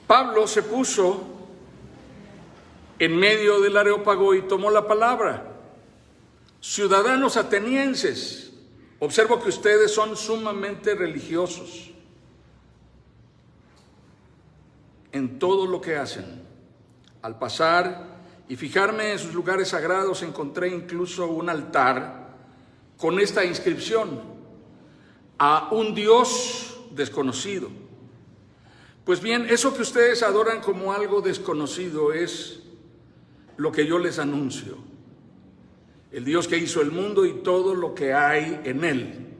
Pablo se puso en medio del Areópago y tomó la palabra. Ciudadanos atenienses, observo que ustedes son sumamente religiosos en todo lo que hacen. Al pasar y fijarme en sus lugares sagrados, encontré incluso un altar con esta inscripción: a un Dios desconocido. Pues bien, eso que ustedes adoran como algo desconocido es lo que yo les anuncio. El Dios que hizo el mundo y todo lo que hay en él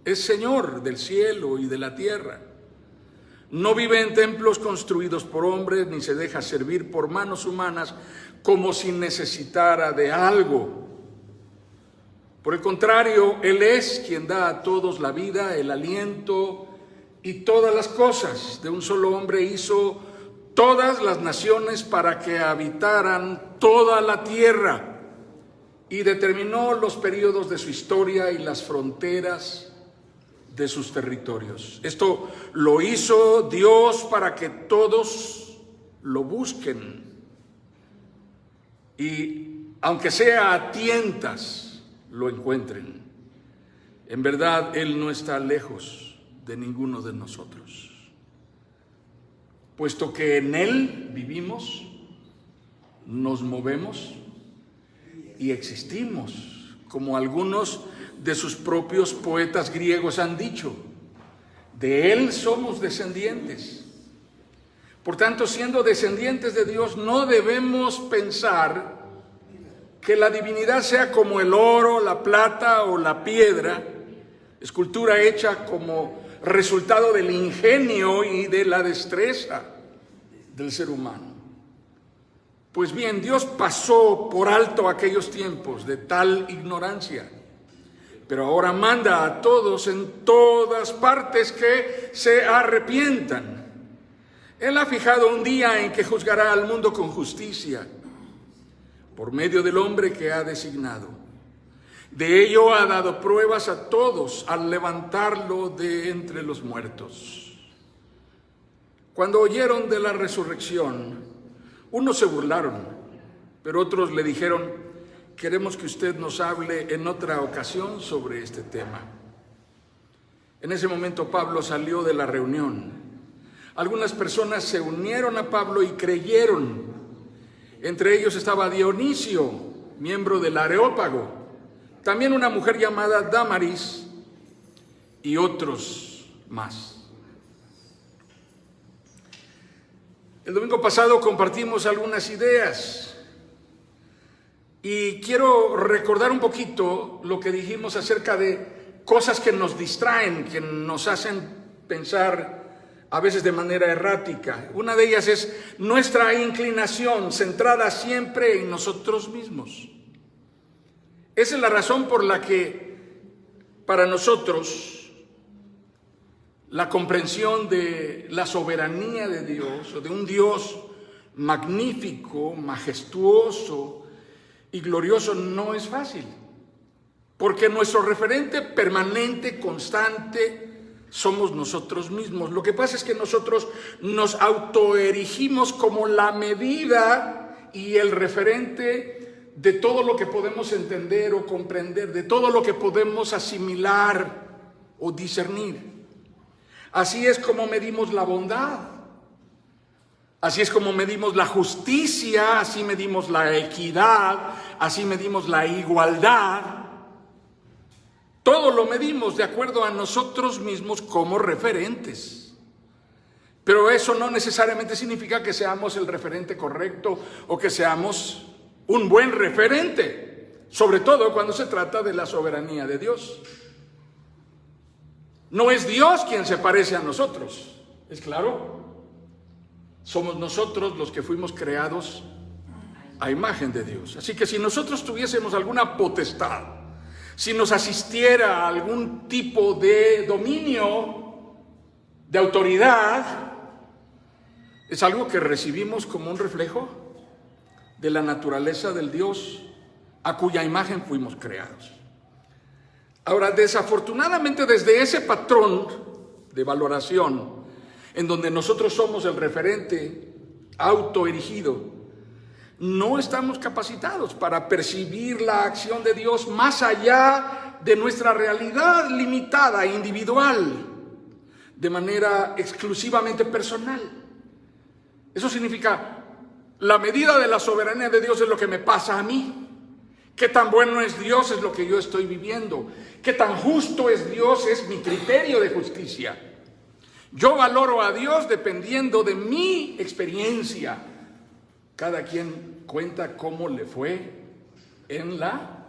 es Señor del cielo y de la tierra. No vive en templos construidos por hombres, ni se deja servir por manos humanas como si necesitara de algo. Por el contrario, Él es quien da a todos la vida, el aliento y todas las cosas. De un solo hombre hizo todas las naciones para que habitaran toda la tierra y determinó los periodos de su historia y las fronteras de sus territorios. Esto lo hizo Dios para que todos lo busquen y, aunque sea a tientas, lo encuentren. En verdad, Él no está lejos de ninguno de nosotros, puesto que en Él vivimos, nos movemos y existimos, como algunos de sus propios poetas griegos han dicho. De Él somos descendientes. Por tanto, siendo descendientes de Dios, no debemos pensar que la divinidad sea como el oro, la plata o la piedra, escultura hecha como resultado del ingenio y de la destreza del ser humano. Pues bien, Dios pasó por alto aquellos tiempos de tal ignorancia, pero ahora manda a todos en todas partes que se arrepientan. Él ha fijado un día en que juzgará al mundo con justicia, por medio del hombre que ha designado. De ello ha dado pruebas a todos al levantarlo de entre los muertos. Cuando oyeron de la resurrección, unos se burlaron, pero otros le dijeron: queremos que usted nos hable en otra ocasión sobre este tema. En ese momento Pablo salió de la reunión. Algunas personas se unieron a Pablo y creyeron. Entre ellos estaba Dionisio, miembro del Areópago, también una mujer llamada Dámaris y otros más. El domingo pasado compartimos algunas ideas y quiero recordar un poquito lo que dijimos acerca de cosas que nos distraen, que nos hacen pensar a veces de manera errática. Una de ellas es nuestra inclinación centrada siempre en nosotros mismos. Esa es la razón por la que para nosotros la comprensión de la soberanía de Dios, o de un Dios magnífico, majestuoso y glorioso, no es fácil. Porque nuestro referente permanente, constante, somos nosotros mismos. Lo que pasa es que nosotros nos autoerigimos como la medida y el referente de todo lo que podemos entender o comprender, de todo lo que podemos asimilar o discernir. Así es como medimos la bondad, así es como medimos la justicia, así medimos la equidad, así medimos la igualdad. Todo lo medimos de acuerdo a nosotros mismos como referentes. Pero eso no necesariamente significa que seamos el referente correcto o que seamos un buen referente, sobre todo cuando se trata de la soberanía de Dios. No es Dios quien se parece a nosotros, ¿es claro? Somos nosotros los que fuimos creados a imagen de Dios. Así que si nosotros tuviésemos alguna potestad, si nos asistiera algún tipo de dominio, de autoridad, es algo que recibimos como un reflejo de la naturaleza del Dios a cuya imagen fuimos creados. Ahora, desafortunadamente, desde ese patrón de valoración, en donde nosotros somos el referente autoerigido, no estamos capacitados para percibir la acción de Dios más allá de nuestra realidad limitada e individual, de manera exclusivamente personal. Eso significa, la medida de la soberanía de Dios es lo que me pasa a mí. Qué tan bueno es Dios es lo que yo estoy viviendo. Qué tan justo es Dios es mi criterio de justicia. Yo valoro a Dios dependiendo de mi experiencia. Cada quien cuenta cómo le fue en la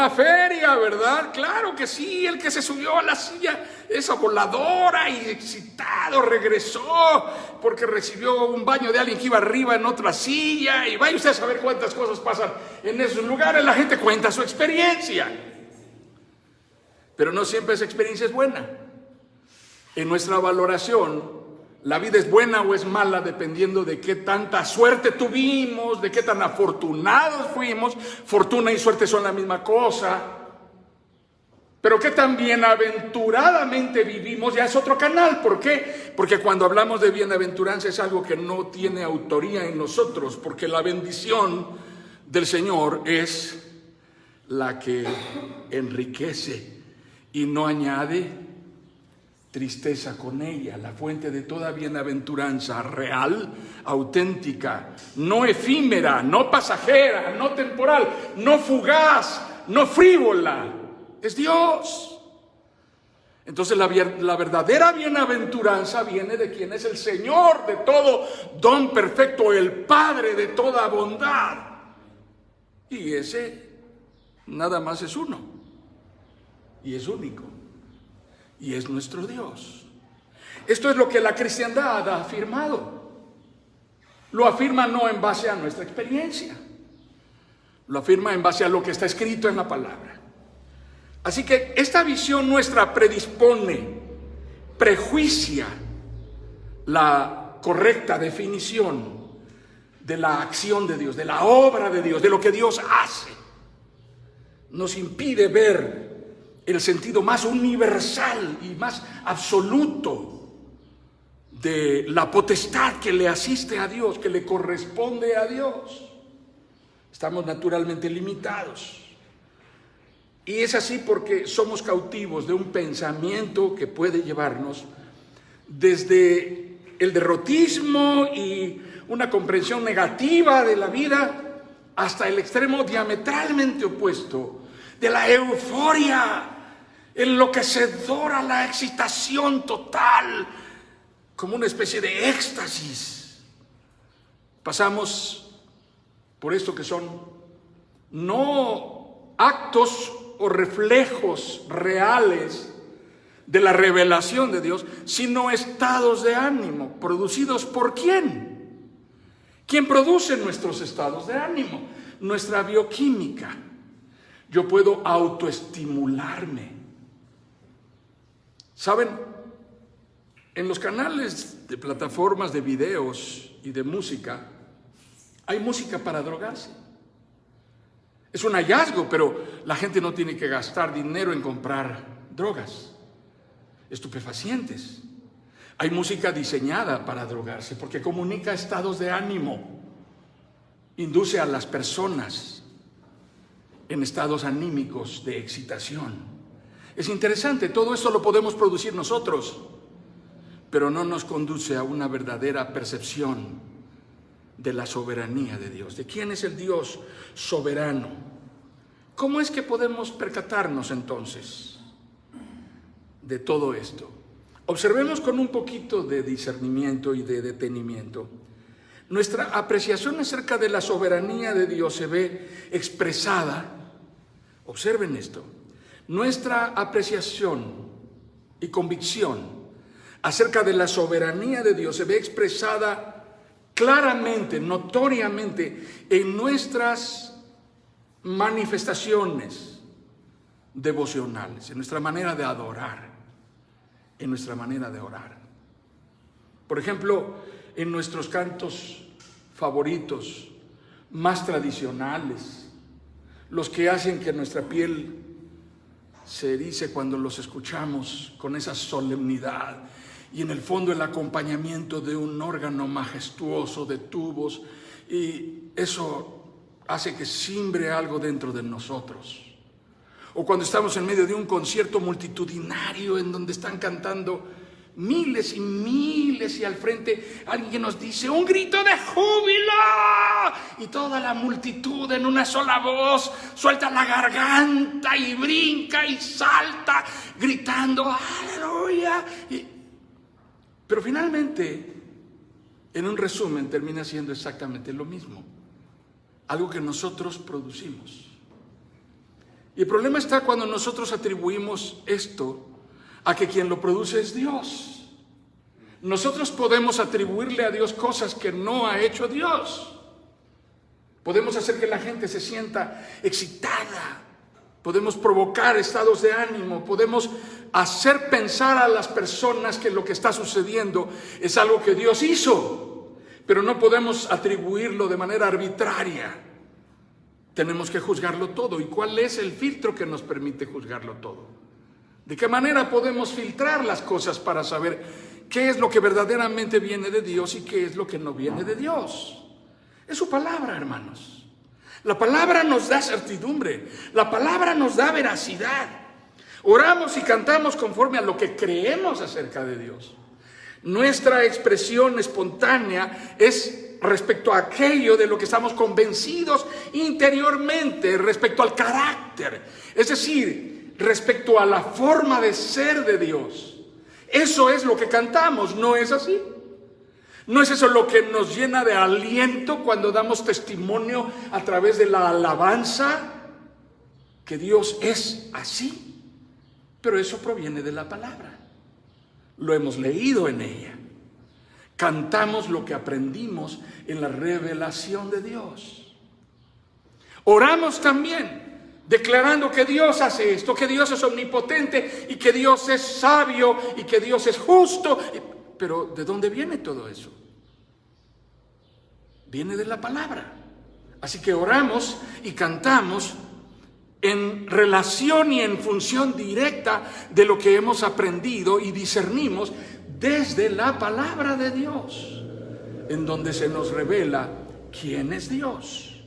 feria, ¿verdad? Claro que sí, el que se subió a la silla, esa voladora y excitado regresó porque recibió un baño de alguien que iba arriba en otra silla, y vaya usted a saber cuántas cosas pasan en esos lugares. La gente cuenta su experiencia, pero no siempre esa experiencia es buena. En nuestra valoración, la vida es buena o es mala dependiendo de qué tanta suerte tuvimos, de qué tan afortunados fuimos. Fortuna y suerte son la misma cosa. Pero qué tan bienaventuradamente vivimos ya es otro canal. ¿Por qué? Porque cuando hablamos de bienaventuranza es algo que no tiene autoría en nosotros, porque la bendición del Señor es la que enriquece y no añade tristeza con ella, la fuente de toda bienaventuranza real, auténtica, no efímera, no pasajera, no temporal, no fugaz, no frívola, es Dios. Entonces la verdadera bienaventuranza viene de quien es el Señor de todo don perfecto, el Padre de toda bondad. Y ese nada más es uno, y es único. Y es nuestro Dios. Esto es lo que la cristiandad ha afirmado. Lo afirma no en base a nuestra experiencia, lo afirma en base a lo que está escrito en la palabra. Así que esta visión nuestra predispone, prejuicia la correcta definición de la acción de Dios, de la obra de Dios, de lo que Dios hace. Nos impide ver el sentido más universal y más absoluto de la potestad que le asiste a Dios, que le corresponde a Dios. Estamos naturalmente limitados. Y es así porque somos cautivos de un pensamiento que puede llevarnos desde el derrotismo y una comprensión negativa de la vida hasta el extremo diametralmente opuesto de la euforia enloquecedora, la excitación total, como una especie de éxtasis. Pasamos por esto que son no actos o reflejos reales de la revelación de Dios, sino estados de ánimo, producidos por ¿quién? ¿Quién produce nuestros estados de ánimo? Nuestra bioquímica. Yo puedo autoestimularme. ¿Saben? En los canales de plataformas de videos y de música, hay música para drogarse. Es un hallazgo, pero la gente no tiene que gastar dinero en comprar drogas, estupefacientes. Hay música diseñada para drogarse porque comunica estados de ánimo, induce a las personas en estados anímicos de excitación. Es interesante, todo eso lo podemos producir nosotros, pero no nos conduce a una verdadera percepción de la soberanía de Dios. ¿De quién es el Dios soberano? ¿Cómo es que podemos percatarnos entonces de todo esto? Observemos con un poquito de discernimiento y de detenimiento. Nuestra apreciación acerca de la soberanía de Dios se ve expresada. Observen esto. Nuestra apreciación y convicción acerca de la soberanía de Dios se ve expresada claramente, notoriamente, en nuestras manifestaciones devocionales, en nuestra manera de adorar, en nuestra manera de orar. Por ejemplo, en nuestros cantos favoritos, más tradicionales, los que hacen que nuestra piel se erice cuando los escuchamos con esa solemnidad y en el fondo el acompañamiento de un órgano majestuoso de tubos, y eso hace que simbre algo dentro de nosotros. O cuando estamos en medio de un concierto multitudinario en donde están cantando miles y miles, y al frente alguien nos dice un grito de júbilo, y toda la multitud en una sola voz suelta la garganta y brinca y salta gritando aleluya. Pero finalmente, en un resumen, termina siendo exactamente lo mismo, algo que nosotros producimos. Y el problema está cuando nosotros atribuimos esto a que quien lo produce es Dios. Nosotros podemos atribuirle a Dios cosas que no ha hecho Dios. Podemos hacer que la gente se sienta excitada. Podemos provocar estados de ánimo. Podemos hacer pensar a las personas que lo que está sucediendo es algo que Dios hizo. Pero no podemos atribuirlo de manera arbitraria. Tenemos que juzgarlo todo. ¿Y cuál es el filtro que nos permite juzgarlo todo? ¿De qué manera podemos filtrar las cosas para saber qué es lo que verdaderamente viene de Dios y qué es lo que no viene de Dios? Es su palabra, hermanos. La palabra nos da certidumbre. La palabra nos da veracidad. Oramos y cantamos conforme a lo que creemos acerca de Dios. Nuestra expresión espontánea es respecto a aquello de lo que estamos convencidos interiormente, respecto al carácter. Es decir, respecto a la forma de ser de Dios. Eso es lo que cantamos, ¿no es así? ¿No es eso lo que nos llena de aliento cuando damos testimonio a través de la alabanza? Que Dios es así. Pero eso proviene de la palabra. Lo hemos leído en ella. Cantamos lo que aprendimos en la revelación de Dios. Oramos también declarando que Dios hace esto, que Dios es omnipotente y que Dios es sabio y que Dios es justo. Pero ¿de dónde viene todo eso? Viene de la palabra. Así que oramos y cantamos en relación y en función directa de lo que hemos aprendido y discernimos desde la palabra de Dios, en donde se nos revela quién es Dios.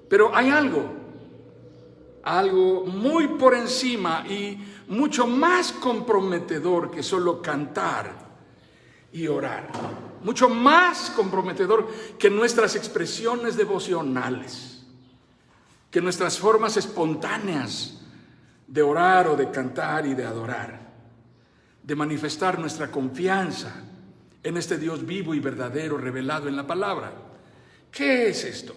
Pero hay algo muy por encima y mucho más comprometedor que solo cantar y orar. Mucho más comprometedor que nuestras expresiones devocionales, que nuestras formas espontáneas de orar o de cantar y de adorar, de manifestar nuestra confianza en este Dios vivo y verdadero revelado en la palabra. ¿Qué es esto?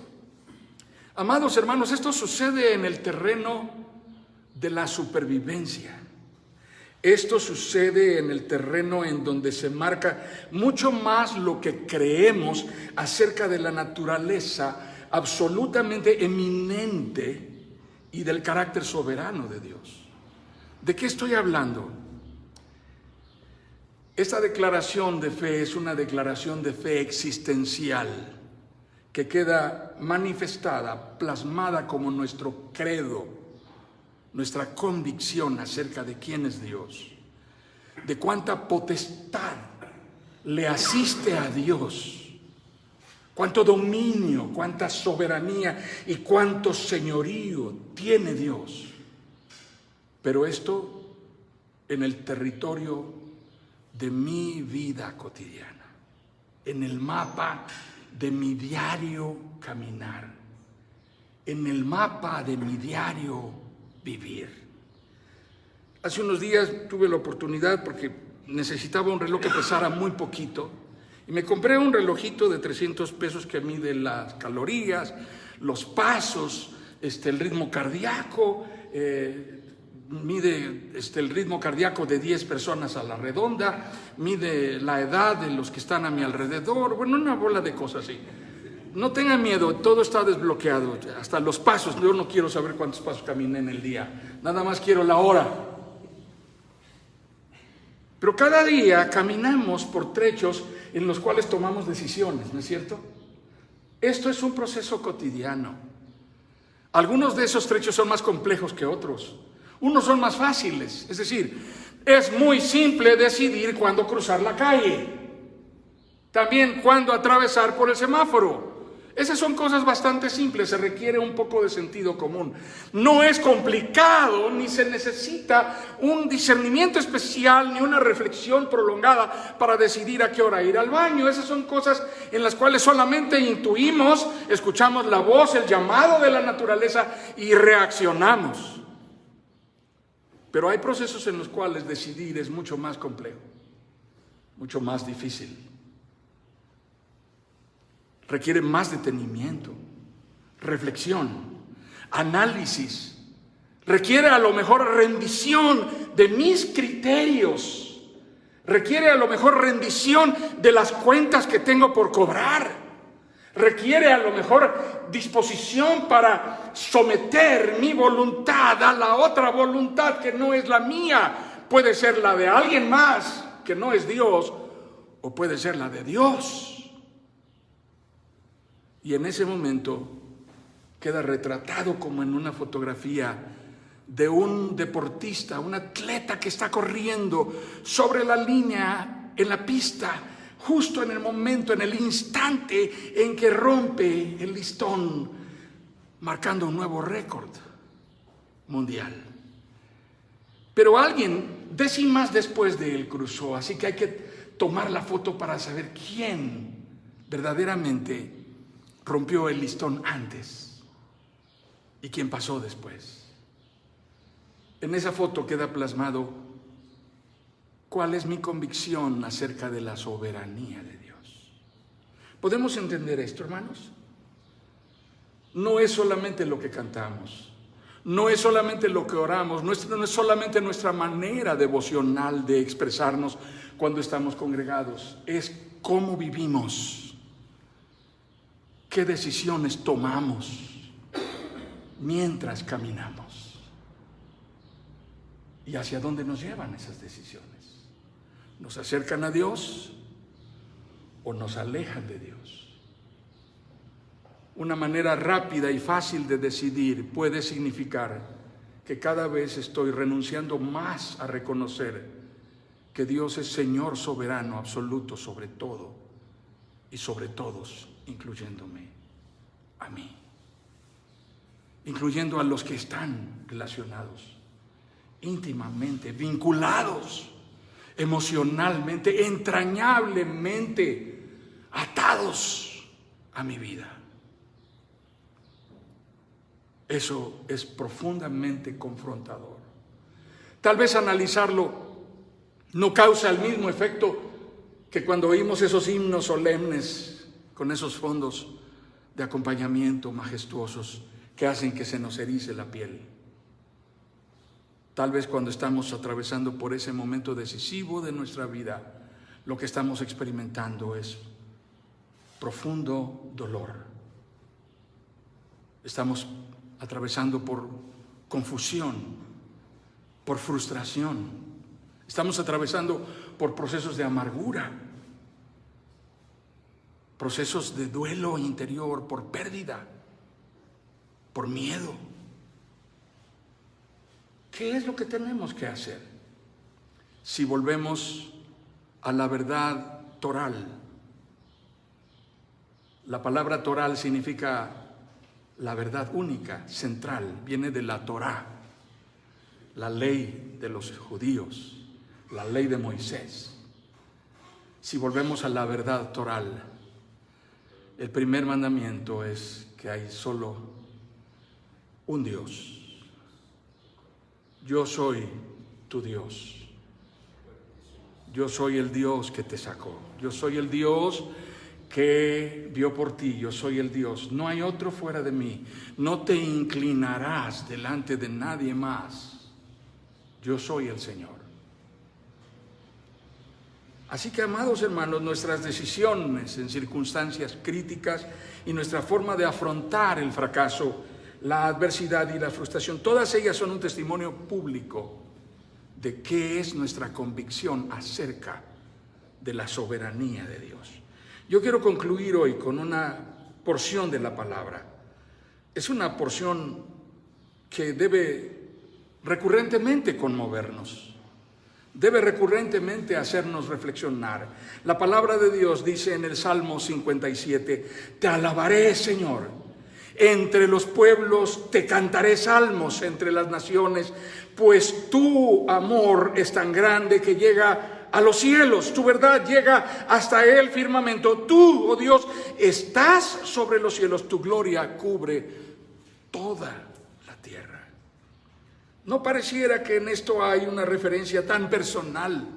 Amados hermanos, esto sucede en el terreno de la supervivencia. Esto sucede en el terreno en donde se marca mucho más lo que creemos acerca de la naturaleza absolutamente eminente y del carácter soberano de Dios. ¿De qué estoy hablando? Esta declaración de fe es una declaración de fe existencial que queda manifestada, plasmada como nuestro credo, nuestra convicción acerca de quién es Dios, de cuánta potestad le asiste a Dios, cuánto dominio, cuánta soberanía y cuánto señorío tiene Dios. Pero esto en el territorio de mi vida cotidiana, en el mapa de mi diario caminar, en el mapa de mi diario vivir. Hace unos días tuve la oportunidad, porque necesitaba un reloj que pesara muy poquito, y me compré un relojito de 300 pesos que mide las calorías, los pasos, el ritmo cardíaco, mide el ritmo cardíaco de 10 personas a la redonda, mide la edad de los que están a mi alrededor, bueno, una bola de cosas así. No tengan miedo, todo está desbloqueado, hasta los pasos. Yo no quiero saber cuántos pasos caminé en el día, nada más quiero la hora. Pero cada día caminamos por trechos en los cuales tomamos decisiones, ¿no es cierto? Esto es un proceso cotidiano. Algunos de esos trechos son más complejos que otros. Unos son más fáciles, es decir, Es muy simple decidir cuándo cruzar la calle. También cuándo atravesar por el semáforo. Esas son cosas bastante simples, se requiere un poco de sentido común. No es complicado, ni se necesita un discernimiento especial, ni una reflexión prolongada para decidir a qué hora ir al baño. Esas son cosas en las cuales solamente intuimos, escuchamos la voz, el llamado de la naturaleza y reaccionamos. Pero hay procesos en los cuales decidir es mucho más complejo, mucho más difícil. Requiere más detenimiento, reflexión, análisis. Requiere a lo mejor rendición de mis criterios. Requiere a lo mejor rendición de las cuentas que tengo por cobrar. Requiere a lo mejor disposición para someter mi voluntad a la otra voluntad que no es la mía. Puede ser la de alguien más que no es Dios, o puede ser la de Dios. Y en ese momento queda retratado como en una fotografía de un deportista, un atleta que está corriendo sobre la línea en la pista, justo en el momento, en el instante en que rompe el listón, marcando un nuevo récord mundial. Pero alguien décimas después de él cruzó, así que hay que tomar la foto para saber quién verdaderamente rompió el listón antes y quién pasó después. En esa foto queda plasmado cuál es mi convicción acerca de la soberanía de Dios. ¿Podemos entender esto, hermanos? No es solamente lo que cantamos, no es solamente lo que oramos, no es solamente nuestra manera devocional de expresarnos cuando estamos congregados, es cómo vivimos. ¿Qué decisiones tomamos mientras caminamos? ¿Y hacia dónde nos llevan esas decisiones? ¿Nos acercan a Dios o nos alejan de Dios? Una manera rápida y fácil de decidir puede significar que cada vez estoy renunciando más a reconocer que Dios es Señor soberano, absoluto sobre todo y sobre todos, incluyéndome a mí, incluyendo a los que están relacionados, íntimamente, vinculados, emocionalmente, entrañablemente, atados a mi vida. Eso es profundamente confrontador. Tal vez analizarlo no causa el mismo efecto que cuando oímos esos himnos solemnes con esos fondos de acompañamiento majestuosos que hacen que se nos erice la piel. Tal vez cuando estamos atravesando por ese momento decisivo de nuestra vida, lo que estamos experimentando es profundo dolor. Estamos atravesando por confusión, por frustración. Estamos atravesando por procesos de amargura, procesos de duelo interior, por pérdida, por miedo. ¿Qué es lo que tenemos que hacer? Si volvemos a la verdad toral. La palabra toral significa la verdad única, central, viene de la Torá, la ley de los judíos, la ley de Moisés. Si volvemos a la verdad toral, el primer mandamiento es que hay solo un Dios. Yo soy tu Dios. Yo soy el Dios que te sacó. Yo soy el Dios que vio por ti. Yo soy el Dios. No hay otro fuera de mí. No te inclinarás delante de nadie más. Yo soy el Señor. Así que, amados hermanos, nuestras decisiones en circunstancias críticas y nuestra forma de afrontar el fracaso, la adversidad y la frustración, todas ellas son un testimonio público de qué es nuestra convicción acerca de la soberanía de Dios. Yo quiero concluir hoy con una porción de la palabra. Es una porción que debe recurrentemente conmovernos. debe recurrentemente hacernos reflexionar. La palabra de Dios dice en el Salmo 57, te alabaré, Señor, entre los pueblos te cantaré salmos, entre las naciones, pues tu amor es tan grande que llega a los cielos, tu verdad llega hasta el firmamento. Tú, oh Dios, estás sobre los cielos, tu gloria cubre toda la tierra. No pareciera que en esto hay una referencia tan personal,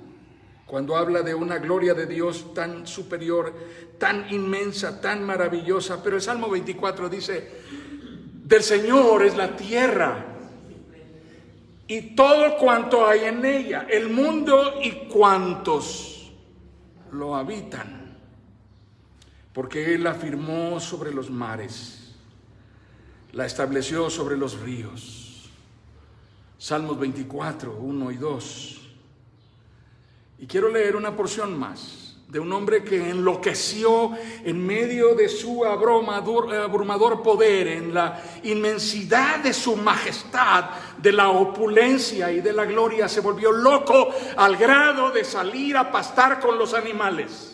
cuando habla de una gloria de Dios tan superior, tan inmensa, tan maravillosa. Pero el Salmo 24 dice, del Señor es la tierra y todo cuanto hay en ella, el mundo y cuantos lo habitan, porque Él la firmó sobre los mares, la estableció sobre los ríos. Salmos 24, 1 y 2. Y quiero leer una porción más de un hombre que enloqueció en medio de su abrumador poder, en la inmensidad de su majestad, de la opulencia y de la gloria. Se volvió loco al grado de salir a pastar con los animales.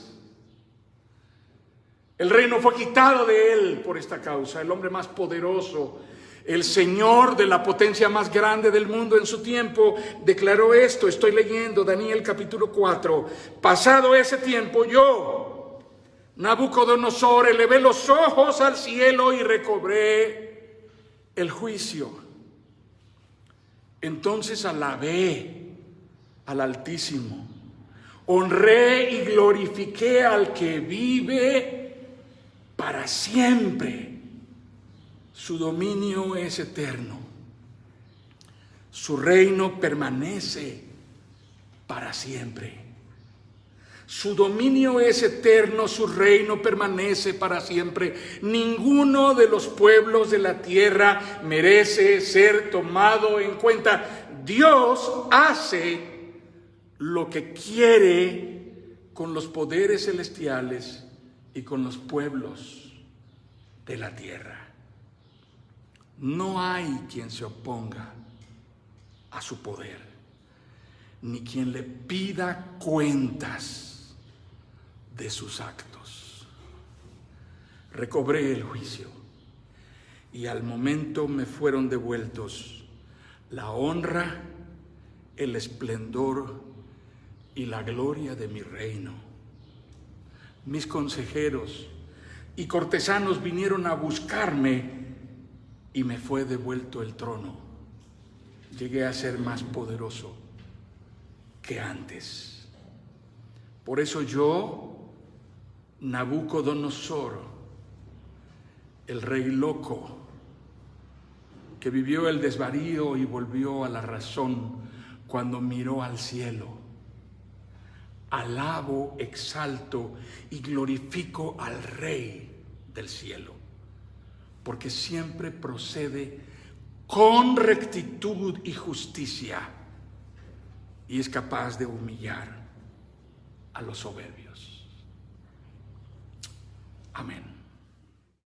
El reino fue quitado de él por esta causa. El hombre más poderoso, el Señor de la potencia más grande del mundo en su tiempo, declaró esto. Estoy leyendo Daniel capítulo 4. Pasado ese tiempo, yo, Nabucodonosor, elevé los ojos al cielo y recobré el juicio. Entonces alabé al Altísimo, honré y glorifiqué al que vive para siempre. Su dominio es eterno, su reino permanece para siempre. Su dominio es eterno, su reino permanece para siempre. Ninguno de los pueblos de la tierra merece ser tomado en cuenta. Dios hace lo que quiere con los poderes celestiales y con los pueblos de la tierra. No hay quien se oponga a su poder, ni quien le pida cuentas de sus actos. Recobré el juicio y al momento me fueron devueltos la honra, el esplendor y la gloria de mi reino. Mis consejeros y cortesanos vinieron a buscarme y me fue devuelto el trono. Llegué a ser más poderoso que antes. Por eso yo, Nabucodonosor, el rey loco, que vivió el desvarío y volvió a la razón cuando miró al cielo, alabo, exalto y glorifico al Rey del cielo, porque siempre procede con rectitud y justicia y es capaz de humillar a los soberbios. Amén.